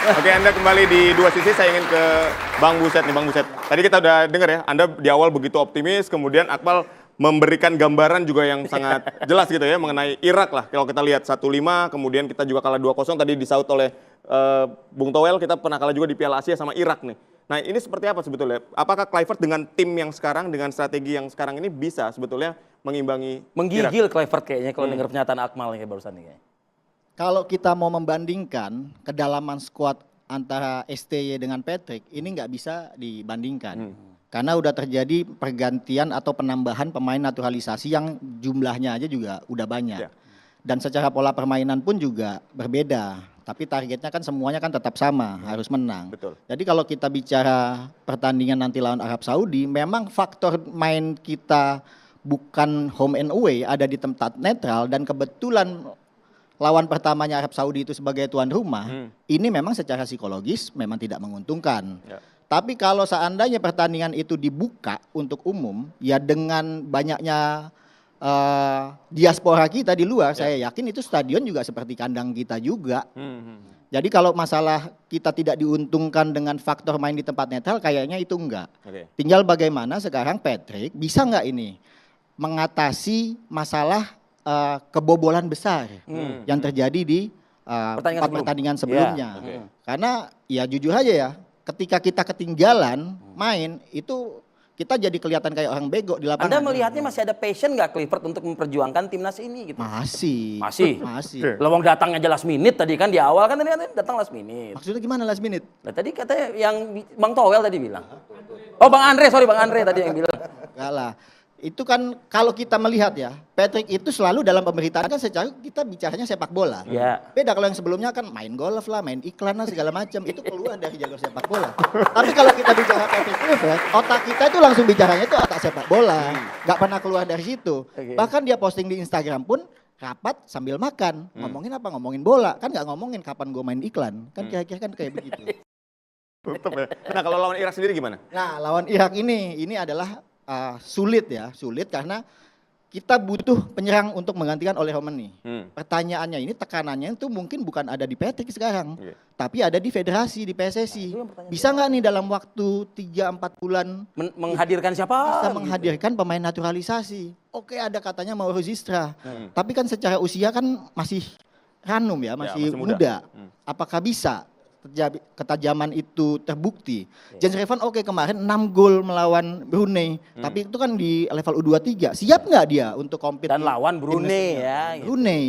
Oke, Anda kembali di dua sisi. Saya ingin ke Bang Buset nih, Bang Buset. Tadi kita udah dengar ya, Anda di awal begitu optimis, kemudian Akmal memberikan gambaran juga yang sangat jelas gitu ya mengenai Irak lah. Kalau kita lihat 1-5, kemudian kita juga kalah 2-0 tadi disaut oleh Bung Towel, kita pernah kalah juga di Piala Asia sama Irak nih. Nah, ini seperti apa sebetulnya? Apakah Kluivert dengan tim yang sekarang, dengan strategi yang sekarang ini bisa sebetulnya mengimbangi Menggigil Irak? Kluivert kayaknya kalau dengar pernyataan Akmal kayak barusan nih kayaknya. Kalau kita mau membandingkan kedalaman skuad antara STY dengan Patrick, ini nggak bisa dibandingkan. Karena udah terjadi pergantian atau penambahan pemain naturalisasi yang jumlahnya aja juga udah banyak. Ya. Dan secara pola permainan pun juga berbeda. Tapi targetnya kan semuanya kan tetap sama, harus menang. Betul. Jadi kalau kita bicara pertandingan nanti lawan Arab Saudi, memang faktor main kita bukan home and away, ada di tempat netral, dan kebetulan lawan pertamanya Arab Saudi itu sebagai tuan rumah, ini memang secara psikologis memang tidak menguntungkan. Ya. Tapi kalau seandainya pertandingan itu dibuka untuk umum, ya dengan banyaknya diaspora kita di luar, saya yakin itu stadion juga seperti kandang kita juga. Jadi kalau masalah kita tidak diuntungkan dengan faktor main di tempat netral, kayaknya itu enggak. Oke. Tinggal bagaimana sekarang Patrick bisa enggak ini mengatasi masalah kebobolan besar yang terjadi di pertandingan sebelumnya. Oke. Karena ya jujur aja ya, ketika kita ketinggalan main itu kita jadi kelihatan kayak orang bego di lapangan. Anda melihatnya masih ada passion nggak Kluivert untuk memperjuangkan timnas ini gitu? Masih. Masih. Lewang datang aja last minute tadi kan di awal kan tadi datang last minute. Maksudnya gimana last minute? Nah, tadi katanya yang Bang Towel tadi bilang. Oh Bang Andre tadi yang bilang. Enggak lah. Itu kan kalau kita melihat ya, Patrick itu selalu dalam pemberitaan kan secara kita bicaranya sepak bola. Ya. Beda kalau yang sebelumnya kan main golf lah, main iklan lah segala macam, itu keluar dari jalur sepak bola. Tapi kalau kita bicara Patrick Kluivert, otak kita itu langsung bicaranya itu otak sepak bola. Nggak pernah keluar dari situ. Bahkan dia posting di Instagram pun rapat sambil makan. Ngomongin apa? Ngomongin bola. Kan nggak ngomongin kapan gue main iklan. Kan kira-kira kan kayak begitu. Tutup ya. Nah, kalau lawan Irak sendiri gimana? Nah, lawan Irak ini adalah sulit karena kita butuh penyerang untuk menggantikan oleh Romani. Pertanyaannya ini, tekanannya itu mungkin bukan ada di Patrick sekarang, tapi ada di federasi, di PSSI. Bisa nggak nih dalam waktu 3-4 bulan Menghadirkan siapa? bisa menghadirkan pemain naturalisasi? Oke, ada katanya Mauro Zistra, tapi kan secara usia kan masih ranum ya, masih masih muda. muda. Apakah bisa ketajaman itu terbukti? Jens Revan kemarin 6 gol melawan Brunei, tapi itu kan di level U23. Siap nggak dia untuk compete Dan di lawan Brunei timnas ya. Gitu. Brunei.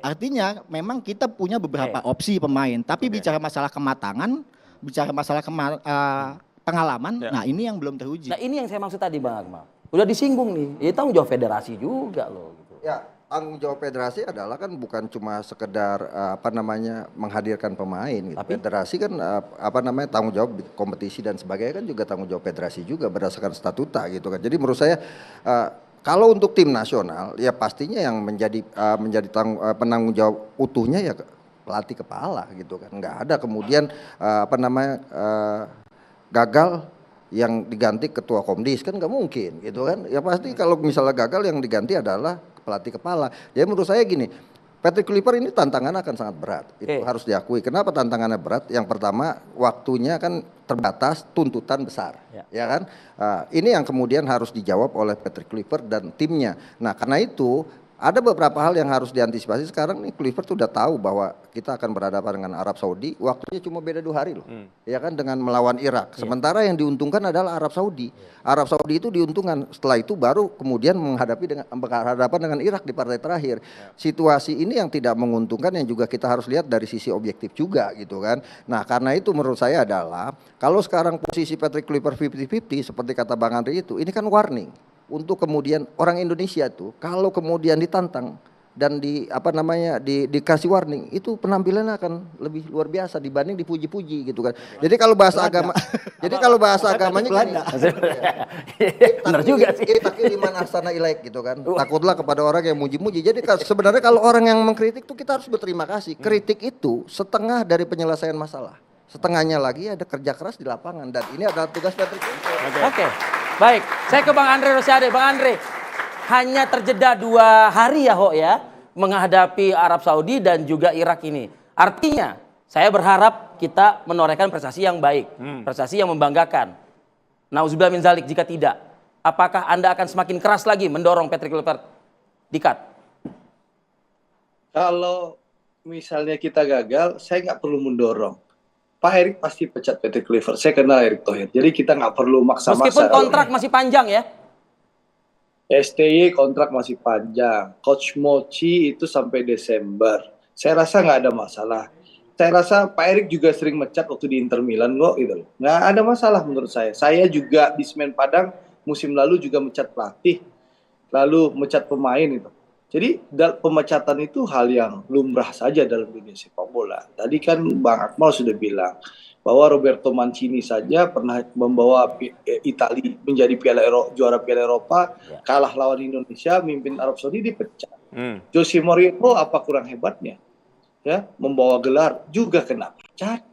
Artinya memang kita punya beberapa opsi pemain, tapi bicara masalah kematangan, bicara masalah pengalaman, nah ini yang belum teruji. Nah ini yang saya maksud tadi Bang Akmal. Udah disinggung nih, itu tanggung jawab federasi juga loh. Gitu. Ya, tanggung jawab federasi adalah kan bukan cuma sekedar menghadirkan pemain gitu. Tapi? Federasi kan tanggung jawab di kompetisi dan sebagainya kan juga tanggung jawab federasi juga berdasarkan statuta gitu kan. Jadi menurut saya kalau untuk tim nasional ya pastinya yang menjadi penanggung jawab utuhnya ya pelatih kepala gitu kan. Nggak ada kemudian gagal yang diganti ketua Komdis, kan nggak mungkin gitu kan. Ya pasti kalau misalnya gagal yang diganti adalah pelatih kepala. Jadi menurut saya gini, Patrick Kluivert ini tantangannya akan sangat berat. Itu harus diakui. Kenapa tantangannya berat? Yang pertama waktunya kan terbatas, tuntutan besar. Ya kan? Ini yang kemudian harus dijawab oleh Patrick Kluivert dan timnya. Nah karena itu ada beberapa hal yang harus diantisipasi. Sekarang nih Kluivert sudah tahu bahwa kita akan berhadapan dengan Arab Saudi. Waktunya cuma beda 2 hari loh. Ya kan, dengan melawan Irak. Sementara yang diuntungkan adalah Arab Saudi. Arab Saudi itu diuntungkan. Setelah itu baru kemudian berhadapan dengan Irak di partai terakhir. Situasi ini yang tidak menguntungkan, yang juga kita harus lihat dari sisi objektif juga gitu kan. Nah karena itu menurut saya adalah kalau sekarang posisi Patrick Kluivert 50-50 seperti kata Bang Andri itu, ini kan warning untuk kemudian orang Indonesia tuh kalau kemudian ditantang dan dikasih warning, itu penampilannya akan lebih luar biasa dibanding dipuji-puji gitu kan. Jadi kalau bahasa agamanya gini, Benar juga sih. Kita di mana sana ilaik gitu kan. Takutlah kepada orang yang muji-muji. Jadi sebenarnya kalau orang yang mengkritik tuh kita harus berterima kasih. Kritik itu setengah dari penyelesaian masalah. Setengahnya lagi ada kerja keras di lapangan, dan ini adalah tugas Patrick Kluivert. Oke. Baik, saya ke Bang Andre Rosiade. Bang Andre, hanya terjeda 2 hari ya Ho ya menghadapi Arab Saudi dan juga Irak ini. Artinya Saya berharap kita menorehkan prestasi yang baik, prestasi yang membanggakan. Nauzubillah min zalik, jika tidak, apakah Anda akan semakin keras lagi mendorong Patrick Kluivert di-cut? Kalau misalnya kita gagal, saya nggak perlu mendorong. Pak Erick pasti pecat Patrick Kluivert. Saya kenal Erick Thohir. Jadi kita nggak perlu maksa-maksa. Meskipun kontrak masih panjang ya. STY kontrak masih panjang. Coach Mochi itu sampai Desember. Saya rasa nggak ada masalah. Saya rasa Pak Erick juga sering mecat waktu di Inter Milan kok gitu. Nggak ada masalah menurut saya. Saya juga di Semen Padang musim lalu juga mecat pelatih. Lalu mecat pemain itu. Jadi pemecatan itu hal yang lumrah saja dalam dunia sepak bola. Tadi kan Bang Akmal sudah bilang bahwa Roberto Mancini saja pernah membawa Italia menjadi juara Piala Eropa, kalah lawan Indonesia, mimpin Arab Saudi dipecat. Jose Mourinho apa kurang hebatnya? Ya, membawa gelar juga kena pecat.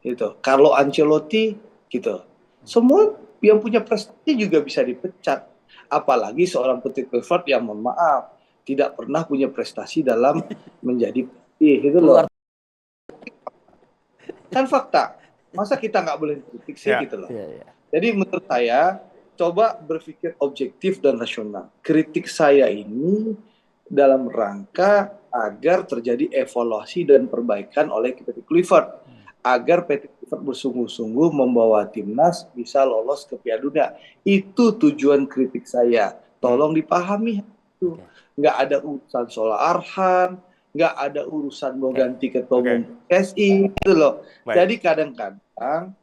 Gitu. Carlo Ancelotti gitu. Semua yang punya prestasi juga bisa dipecat. Apalagi seorang Patrick Kluivert yang mohon maaf tidak pernah punya prestasi dalam menjadi pelatih itu loh. Kan fakta. Masa kita nggak boleh kritik sih gitu loh. Jadi menurut saya coba berpikir objektif dan rasional. Kritik saya ini dalam rangka agar terjadi evaluasi dan perbaikan oleh Patrick Kluivert. Agar Patrick Kluivert bersungguh-sungguh membawa timnas bisa lolos ke Piala Dunia. Itu tujuan kritik saya. Tolong dipahami itu. Nggak ada urusan soal Arhan, nggak ada urusan mau ganti ketua umum PSI, gitu loh. Jadi kadang-kadang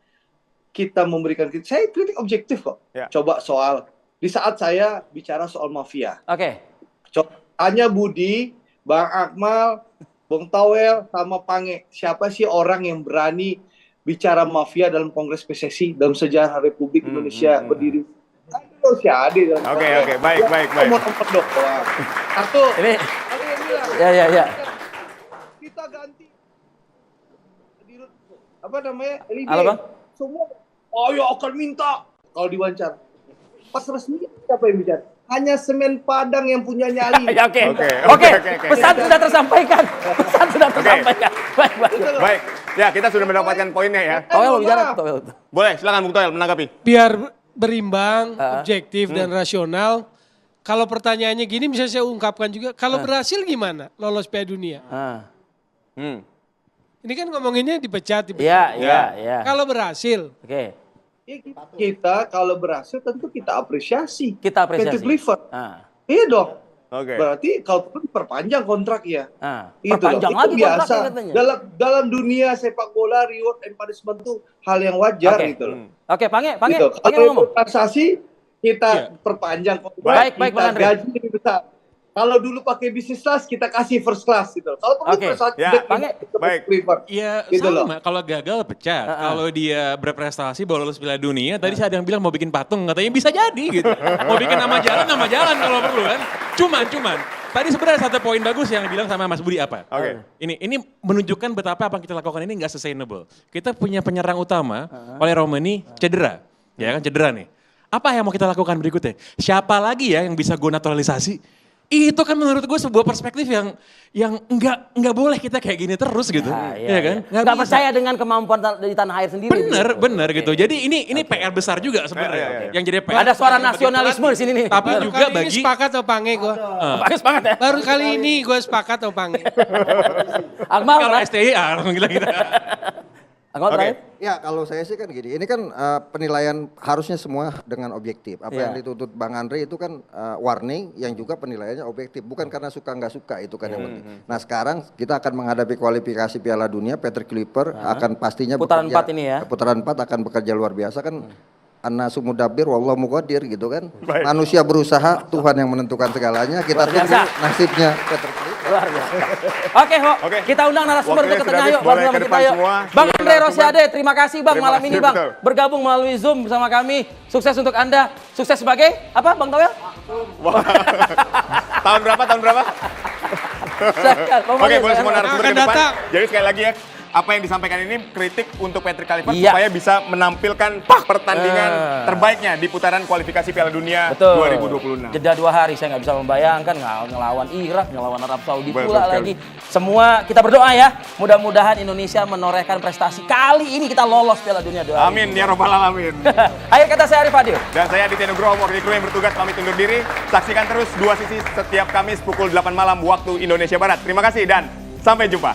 kita memberikan kritik, saya kritik objektif kok. Coba soal, di saat saya bicara soal mafia. Hanya Budi, Bang Akmal, Bung Towel, sama Pange. Siapa sih orang yang berani bicara mafia dalam Kongres PSSI dalam sejarah Republik Indonesia berdiri? Aduh, si Adi. Oke, baik. Satu. Ini, ya. Kita ganti. Apa namanya? LIB. Halo, Bang. Semua. Ayo akan minta. Kalau diwawancara. Pas resmi, siapa yang bicara? Hanya Semen Padang yang punya nyali. Oke. Pesan sudah tersampaikan. Baik. Ya, kita sudah mendapatkan poinnya ya. Towel mau bicara. Boleh, silakan Bung Toel menanggapi. Biar berimbang, objektif dan rasional. Kalau pertanyaannya gini bisa saya ungkapkan juga. Kalau berhasil gimana lolos Piala Dunia? Ini kan ngomonginnya dipecat. Iya. Kalau berhasil. Oke. Kita kalau berhasil tentu kita apresiasi. Patrick Kluivert. Iya dong. Oke. Berarti kalau perlu perpanjang kontrak ya. Perpanjang Itu lagi biasa. kontraknya katanya. Dalam dunia sepak bola reward and punishment itu hal yang wajar gitu loh. Oke, Pange Gitu. Kalau ngomong. transaksi kita perpanjang kontrak, Baik, kita Bang Andre. gaji lebih besar. Kalau dulu pakai bisnis class, kita kasih first class gitu. Kalau perlu prestasi, baik. Ya gitu sama, kalau gagal pecat. Kalau dia berprestasi bawa lolos Piala Dunia, tadi saya ada yang bilang mau bikin patung, katanya bisa jadi gitu. Mau bikin nama jalan kalau perlu kan. Cuman, tadi sebenarnya satu poin bagus yang dibilang sama Mas Budi apa? Ini menunjukkan betapa apa yang kita lakukan ini nggak sustainable. Kita punya penyerang utama, oleh Romani cedera. Ya kan cedera nih. Apa yang mau kita lakukan berikutnya? Siapa lagi ya yang bisa gue naturalisasi? Itu kan menurut gue sebuah perspektif yang nggak boleh kita kayak gini terus gitu. Iya kan? Nggak percaya dengan kemampuan di tanah air sendiri. Bener gitu. Jadi ini PR besar juga sebenarnya. Yang jadi PR. Ada suara nasionalisme di sini nih. Tapi juga Kali bagi ini sepakat atau Pange gue? Pange semangat ya. Baru kali ini gue sepakat atau Pange? Akmal, kalau STI langsung gila kita. Akmal terakhir. Ya kalau saya sih kan gini, ini kan penilaian harusnya semua dengan objektif. Apa yang dituntut Bang Andre itu kan warning yang juga penilaiannya objektif. Bukan karena suka nggak suka itu kan yang penting. Nah sekarang kita akan menghadapi kualifikasi Piala Dunia, Patrick Kluivert akan pastinya Putaran bekerja, 4 ini ya. Putaran 4 akan bekerja luar biasa kan. Anna sumudabir wallahu muqaddir gitu kan. Manusia berusaha, Tuhan yang menentukan segalanya. Kita tunggu nasibnya Patrick Kluivert. Luar biasa. Oke, kita undang narasumber Waktunya berikutnya sudah yuk. habis, boleh ke Kita depan yuk. semua. Bang Dulu Andre narasumber. Rosiade, terima kasih Bang Terima malam kasih, ini Bang. betul. Bergabung melalui Zoom bersama kami. Sukses untuk Anda. Sukses sebagai apa Bang Towel? Tahun berapa? Silakan, Bang Oke, Andre, boleh semua silakan. narasumber ke Akan depan. datang. Jadi sekali lagi ya, apa yang disampaikan ini kritik untuk Patrick Kluivert Iya. supaya bisa menampilkan pertandingan terbaiknya di putaran kualifikasi Piala Dunia Betul. 2026. Jeda 2 hari saya nggak bisa membayangkan ngelawan Irak, ngelawan Arab Saudi Betul pula sekali. lagi. Semua kita berdoa ya, mudah-mudahan Indonesia menorehkan prestasi. Kali ini kita lolos Piala Dunia 2026. Amin ya robbal alamin. Akhir kata saya Arif Adil. Dan saya Aditya Nugroho, mewakili kru yang bertugas pamit undur diri. Saksikan terus Dua Sisi setiap Kamis pukul 8 malam waktu Indonesia Barat. Terima kasih dan sampai jumpa.